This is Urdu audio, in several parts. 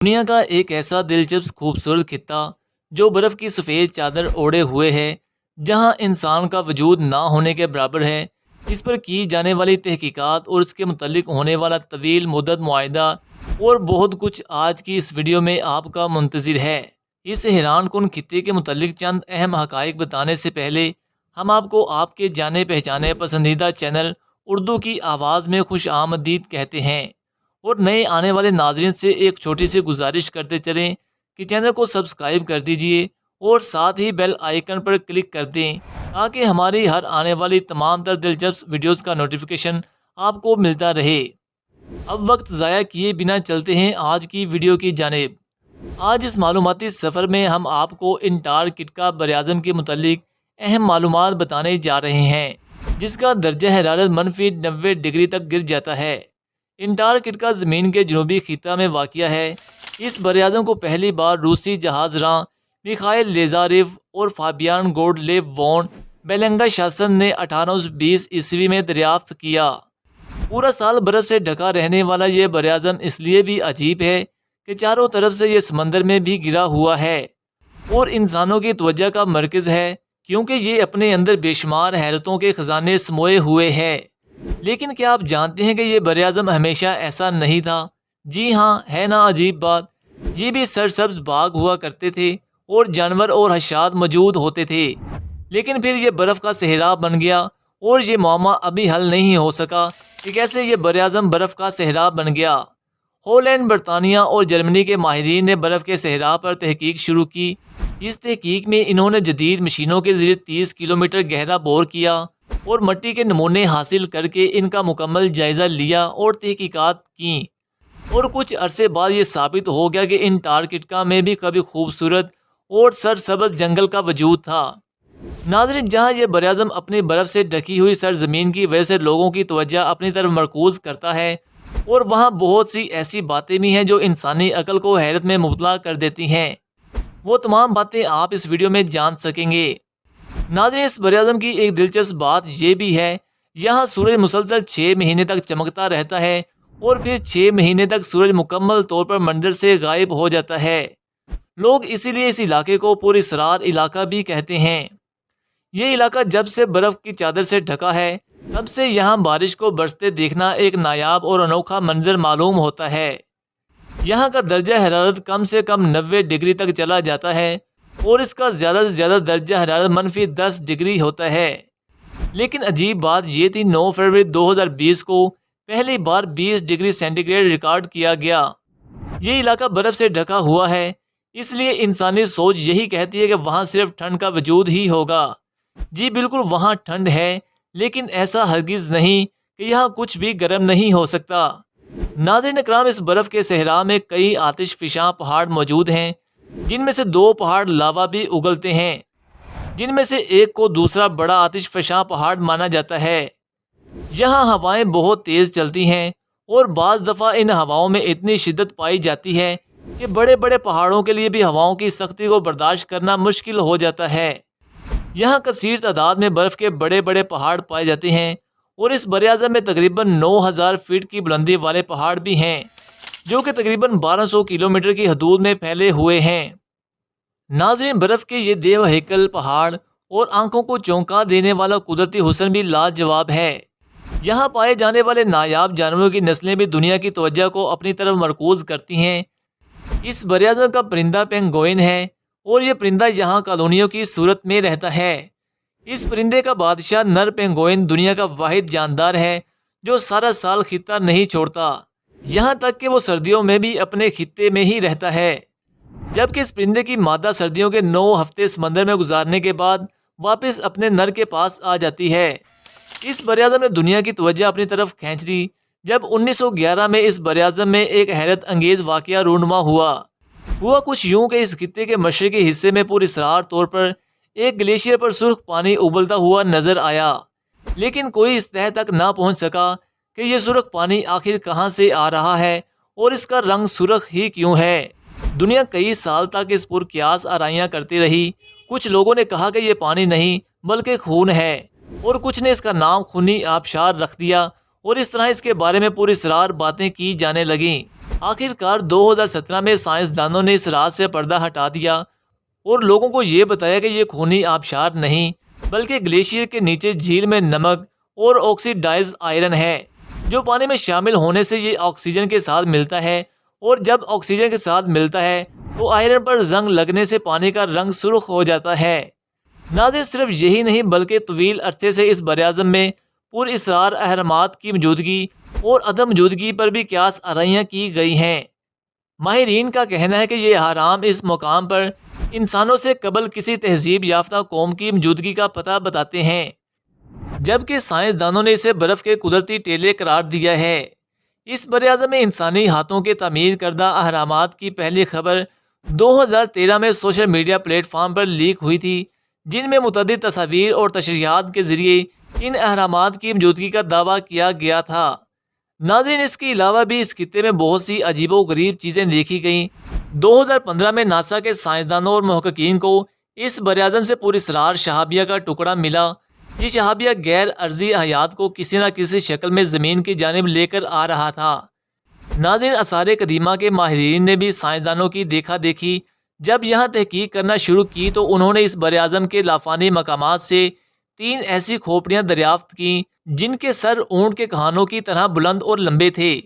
دنیا کا ایک ایسا دلچسپ خوبصورت خطہ جو برف کی سفید چادر اوڑھے ہوئے ہے، جہاں انسان کا وجود نہ ہونے کے برابر ہے۔ اس پر کی جانے والی تحقیقات اور اس کے متعلق ہونے والا طویل مدت معاہدہ اور بہت کچھ آج کی اس ویڈیو میں آپ کا منتظر ہے۔ اس حیران کن خطے کے متعلق چند اہم حقائق بتانے سے پہلے ہم آپ کو آپ کے جانے پہچانے پسندیدہ چینل اردو کی آواز میں خوش آمدید کہتے ہیں، اور نئے آنے والے ناظرین سے ایک چھوٹی سی گزارش کرتے چلیں کہ چینل کو سبسکرائب کر دیجئے اور ساتھ ہی بیل آئیکن پر کلک کر دیں تاکہ ہماری ہر آنے والی تمام تر دلچسپ ویڈیوز کا نوٹیفیکیشن آپ کو ملتا رہے۔ اب وقت ضائع کیے بنا چلتے ہیں آج کی ویڈیو کی جانب۔ آج اس معلوماتی سفر میں ہم آپ کو انٹارکٹیکا براعظم کے متعلق اہم معلومات بتانے جا رہے ہیں، جس کا درجہ حرارت -90 ڈگری تک گر جاتا ہے۔ انٹارکٹیکا زمین کے جنوبی خطہ میں واقع ہے۔ اس براعظم کو پہلی بار روسی جہاز راں میخائیل لیزاریو اور فابیان گورڈلیو وون بیلنگشاسن نے 1820 عیسوی میں دریافت کیا۔ پورا سال برف سے ڈھکا رہنے والا یہ براعظم اس لیے بھی عجیب ہے کہ چاروں طرف سے یہ سمندر میں بھی گھرا ہوا ہے اور انسانوں کی توجہ کا مرکز ہے، کیونکہ یہ اپنے اندر بے شمار حیرتوں کے خزانے سموئے ہوئے ہے۔ لیکن کیا آپ جانتے ہیں کہ یہ براعظم ہمیشہ ایسا نہیں تھا؟ جی ہاں، ہے نا عجیب بات۔ یہ بھی سرسبز باغ ہوا کرتے تھے اور جانور اور حشرات موجود ہوتے تھے، لیکن پھر یہ برف کا صحرا بن گیا اور یہ معمہ ابھی حل نہیں ہو سکا کہ کیسے یہ براعظم برف کا صحرا بن گیا۔ ہالینڈ، برطانیہ اور جرمنی کے ماہرین نے برف کے صحرا پر تحقیق شروع کی۔ اس تحقیق میں انہوں نے جدید مشینوں کے ذریعے 30 کلومیٹر گہرا بور کیا اور مٹی کے نمونے حاصل کر کے ان کا مکمل جائزہ لیا اور تحقیقات کیں، اور کچھ عرصے بعد یہ ثابت ہو گیا کہ انٹارکٹیکا میں بھی کبھی خوبصورت اور سرسبز جنگل کا وجود تھا۔ ناظرین، جہاں یہ براعظم اپنی برف سے ڈھکی ہوئی سرزمین کی وجہ سے لوگوں کی توجہ اپنی طرف مرکوز کرتا ہے، اور وہاں بہت سی ایسی باتیں بھی ہیں جو انسانی عقل کو حیرت میں مبتلا کر دیتی ہیں۔ وہ تمام باتیں آپ اس ویڈیو میں جان سکیں گے۔ ناظرین، اس براعظم کی ایک دلچسپ بات یہ بھی ہے، یہاں سورج مسلسل 6 مہینے تک چمکتا رہتا ہے اور پھر 6 مہینے تک سورج مکمل طور پر منظر سے غائب ہو جاتا ہے۔ لوگ اسی لیے اس علاقے کو پراسرار علاقہ بھی کہتے ہیں۔ یہ علاقہ جب سے برف کی چادر سے ڈھکا ہے، تب سے یہاں بارش کو برستے دیکھنا ایک نایاب اور انوکھا منظر معلوم ہوتا ہے۔ یہاں کا درجہ حرارت کم سے کم 90 ڈگری تک چلا جاتا ہے اور اس کا زیادہ سے زیادہ درجہ حرارت -10 ڈگری ہوتا ہے۔ لیکن عجیب بات یہ تھی، 9 فروری 2020 کو پہلی بار 20 ڈگری سینٹی گریڈ ریکارڈ کیا گیا۔ یہ علاقہ برف سے ڈھکا ہوا ہے، اس لیے انسانی سوچ یہی کہتی ہے کہ وہاں صرف ٹھنڈ کا وجود ہی ہوگا۔ جی بالکل، وہاں ٹھنڈ ہے، لیکن ایسا ہرگز نہیں کہ یہاں کچھ بھی گرم نہیں ہو سکتا۔ ناظرین اکرام، اس برف کے صحرا میں کئی آتش فشاں پہاڑ موجود ہیں، جن میں سے 2 پہاڑ لاوا بھی اگلتے ہیں، جن میں سے ایک کو دوسرا بڑا آتش فشاں پہاڑ مانا جاتا ہے۔ یہاں ہوائیں بہت تیز چلتی ہیں اور بعض دفعہ ان ہواؤں میں اتنی شدت پائی جاتی ہے کہ بڑے بڑے پہاڑوں کے لیے بھی ہواؤں کی سختی کو برداشت کرنا مشکل ہو جاتا ہے۔ یہاں کثیر تعداد میں برف کے بڑے بڑے پہاڑ پائے جاتے ہیں، اور اس براعظم میں تقریباً 9000 فٹ کی بلندی والے پہاڑ بھی ہیں، جو کہ تقریباً 1200 کلومیٹر کی حدود میں پھیلے ہوئے ہیں۔ ناظرین، برف کے یہ دیو ہیکل پہاڑ اور آنکھوں کو چونکا دینے والا قدرتی حسن بھی لاجواب ہے۔ یہاں پائے جانے والے نایاب جانوروں کی نسلیں بھی دنیا کی توجہ کو اپنی طرف مرکوز کرتی ہیں۔ اس براعظم کا پرندہ پینگوئن ہے، اور یہ پرندہ یہاں کالونیوں کی صورت میں رہتا ہے۔ اس پرندے کا بادشاہ نر پینگوئن دنیا کا واحد جاندار ہے جو سارا سال خطہ نہیں چھوڑتا، یہاں تک کہ وہ سردیوں میں بھی اپنے خطے میں ہی رہتا ہے، جبکہ اس پرندے کی مادہ سردیوں کے 9 ہفتے سمندر میں گزارنے کے بعد واپس اپنے نر کے پاس آ جاتی ہے۔ اس براعظم نے دنیا کی توجہ اپنی طرف کھینچ لی جب 1911 میں اس براعظم میں ایک حیرت انگیز واقعہ رونما ہوا کچھ یوں کہ اس خطے کے مشرقی حصے میں پراسرار طور پر ایک گلیشیئر پر سرخ پانی ابلتا ہوا نظر آیا، لیکن کوئی اس تہہ تک نہ پہنچ سکا کہ یہ سرخ پانی آخر کہاں سے آ رہا ہے اور اس کا رنگ سرخ ہی کیوں ہے۔ دنیا کئی سال تک اس پر قیاس آرائیاں کرتی رہی۔ کچھ لوگوں نے کہا کہ یہ پانی نہیں بلکہ خون ہے، اور کچھ نے اس کا نام خونی آبشار رکھ دیا، اور اس طرح اس کے بارے میں پراسرار باتیں کی جانے لگیں۔ آخرکار 2017 میں سائنسدانوں نے اس راز سے پردہ ہٹا دیا اور لوگوں کو یہ بتایا کہ یہ خونی آبشار نہیں بلکہ گلیشیئر کے نیچے جھیل میں نمک اور آکسیڈائز آئرن ہے، جو پانی میں شامل ہونے سے یہ آکسیجن کے ساتھ ملتا ہے، اور جب آکسیجن کے ساتھ ملتا ہے تو آئرن پر زنگ لگنے سے پانی کا رنگ سرخ ہو جاتا ہے۔ ناظرین، صرف یہی نہیں بلکہ طویل عرصے سے اس براعظم میں پر اسرار اہرامات کی موجودگی اور عدم موجودگی پر بھی قیاس آرائیاں کی گئی ہیں۔ ماہرین کا کہنا ہے کہ یہ اہرام اس مقام پر انسانوں سے قبل کسی تہذیب یافتہ قوم کی موجودگی کا پتہ بتاتے ہیں، جبکہ سائنسدانوں نے اسے برف کے قدرتی ٹیلے قرار دیا ہے۔ اس براعظم میں انسانی ہاتھوں کے تعمیر کردہ اہرامات کی پہلی خبر 2013 میں سوشل میڈیا پلیٹ فارم پر لیک ہوئی تھی، جن میں متعدد تصاویر اور تشریحات کے ذریعے ان اہرامات کی موجودگی کا دعویٰ کیا گیا تھا۔ ناظرین، اس کے علاوہ بھی اس خطے میں بہت سی عجیب و غریب چیزیں دیکھی گئیں۔ 2015 میں ناسا کے سائنسدانوں اور محققین کو اس براعظم سے پر اسرار شہابیہ کا ٹکڑا ملا۔ یہ شہابیہ غیر ارضی حیات کو کسی نہ کسی شکل میں زمین کی جانب لے کر آ رہا تھا۔ ناظرین، آثار قدیمہ کے ماہرین نے بھی سائنسدانوں کی دیکھا دیکھی جب یہاں تحقیق کرنا شروع کی تو انہوں نے اس براعظم کے لافانی مقامات سے 3 ایسی کھوپڑیاں دریافت کیں جن کے سر اونٹ کے کہانوں کی طرح بلند اور لمبے تھے۔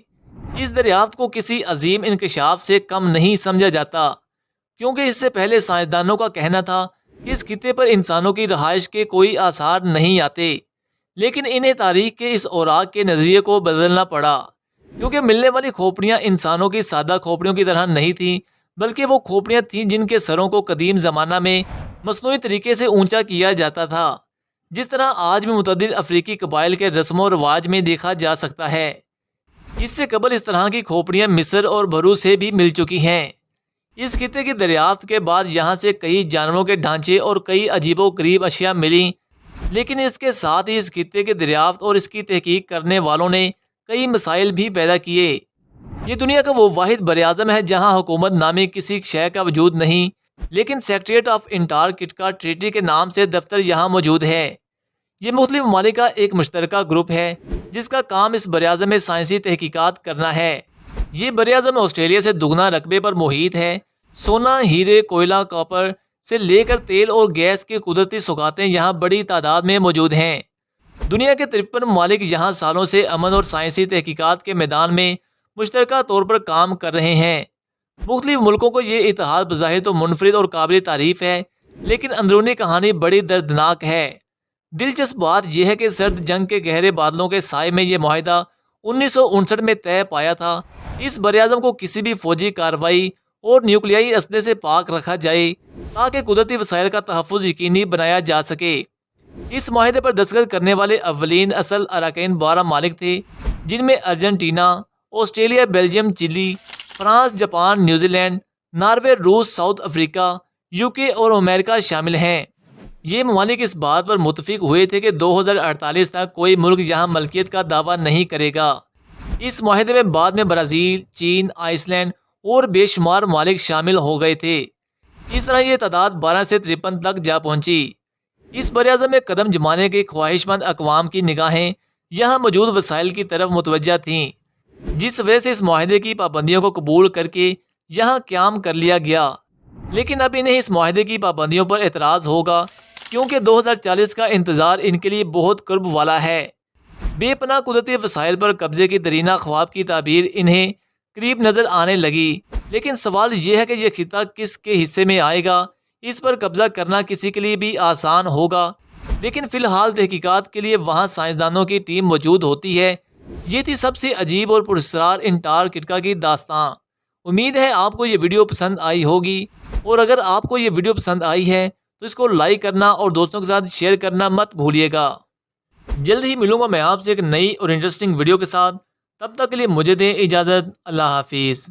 اس دریافت کو کسی عظیم انکشاف سے کم نہیں سمجھا جاتا، کیونکہ اس سے پہلے سائنسدانوں کا کہنا تھا کہ اس خطے پر انسانوں کی رہائش کے کوئی آثار نہیں آتے، لیکن انہیں تاریخ کے اس اوراق کے نظریے کو بدلنا پڑا، کیونکہ ملنے والی کھوپڑیاں انسانوں کی سادہ کھوپڑیوں کی طرح نہیں تھیں، بلکہ وہ کھوپڑیاں تھیں جن کے سروں کو قدیم زمانہ میں مصنوعی طریقے سے اونچا کیا جاتا تھا، جس طرح آج بھی متعدد افریقی قبائل کے رسم و رواج میں دیکھا جا سکتا ہے۔ اس سے قبل اس طرح کی کھوپڑیاں مصر اور بھرو سے بھی مل چکی ہیں۔ اس خطے کی دریافت کے بعد یہاں سے کئی جانوروں کے ڈھانچے اور کئی عجیب و غریب اشیاء ملیں، لیکن اس کے ساتھ ہی اس خطے کی دریافت اور اس کی تحقیق کرنے والوں نے کئی مسائل بھی پیدا کیے۔ یہ دنیا کا وہ واحد براعظم ہے جہاں حکومت نامی کسی شے کا وجود نہیں، لیکن سیکریٹریٹ آف انٹارکٹیکا ٹریٹی کے نام سے دفتر یہاں موجود ہے۔ یہ مختلف ممالک کا ایک مشترکہ گروپ ہے جس کا کام اس براعظم میں سائنسی تحقیقات کرنا ہے۔ یہ براعظم آسٹریلیا سے دگنا رقبے پر محیط ہے۔ سونا، ہیرے، کوئلہ، کاپر سے لے کر تیل اور گیس کی قدرتی سوغاتیں یہاں بڑی تعداد میں موجود ہیں۔ دنیا کے 53 ممالک یہاں سالوں سے امن اور سائنسی تحقیقات کے میدان میں مشترکہ طور پر کام کر رہے ہیں۔ مختلف ملکوں کو یہ اتحاد بظاہر تو منفرد اور قابل تعریف ہے، لیکن اندرونی کہانی بڑی دردناک ہے۔ دلچسپ بات یہ ہے کہ سرد جنگ کے گہرے بادلوں کے سائے میں یہ معاہدہ 1959 میں طے پایا تھا۔ اس براعظم کو کسی بھی فوجی کارروائی اور نیوکلیائی اسلحے سے پاک رکھا جائے تاکہ قدرتی وسائل کا تحفظ یقینی بنایا جا سکے۔ اس معاہدے پر دستخط کرنے والے اولین اصل اراکین 12 ممالک تھے، جن میں ارجنٹینا، آسٹریلیا، بیلجیم، چلی، France, Japan, New Zealand, Norway, روس، ساؤتھ افریقہ، UK اور امریکہ شامل ہیں۔ یہ ممالک اس بات پر متفق ہوئے تھے کہ 2048 تک کوئی ملک یہاں ملکیت کا دعویٰ نہیں کرے گا۔ اس معاہدے میں بعد میں برازیل، چین، آئس لینڈ اور بے شمار ممالک شامل ہو گئے تھے۔ اس طرح یہ تعداد 12 سے 53 تک جا پہنچی۔ اس براعظم میں قدم جمانے کے خواہش مند اقوام کی نگاہیں یہاں موجود وسائل کی طرف متوجہ تھیں، جس وجہ سے اس معاہدے کی پابندیوں کو قبول کر کے یہاں قیام کر لیا گیا۔ لیکن اب انہیں اس معاہدے کی پابندیوں پر اعتراض ہوگا، کیونکہ 2040 کا انتظار ان کے لیے بہت قرب والا ہے۔ بے پناہ قدرتی وسائل پر قبضے کی درینہ خواب کی تعبیر انہیں قریب نظر آنے لگی، لیکن سوال یہ ہے کہ یہ خطہ کس کے حصے میں آئے گا۔ اس پر قبضہ کرنا کسی کے لیے بھی آسان ہوگا، لیکن فی الحال تحقیقات کے لیے وہاں سائنسدانوں کی ٹیم موجود ہوتی ہے۔ یہ تھی سب سے عجیب اور پراسرار انٹارکٹیکا کی داستاں۔ امید ہے آپ کو یہ ویڈیو پسند آئی ہوگی، اور اگر آپ کو یہ ویڈیو پسند آئی ہے تو اس کو لائک کرنا اور دوستوں کے ساتھ شیئر کرنا مت بھولیے گا۔ جلد ہی ملوں گا میں آپ سے ایک نئی اور انٹرسٹنگ ویڈیو کے ساتھ۔ تب تک کے لیے مجھے دیں اجازت۔ اللہ حافظ۔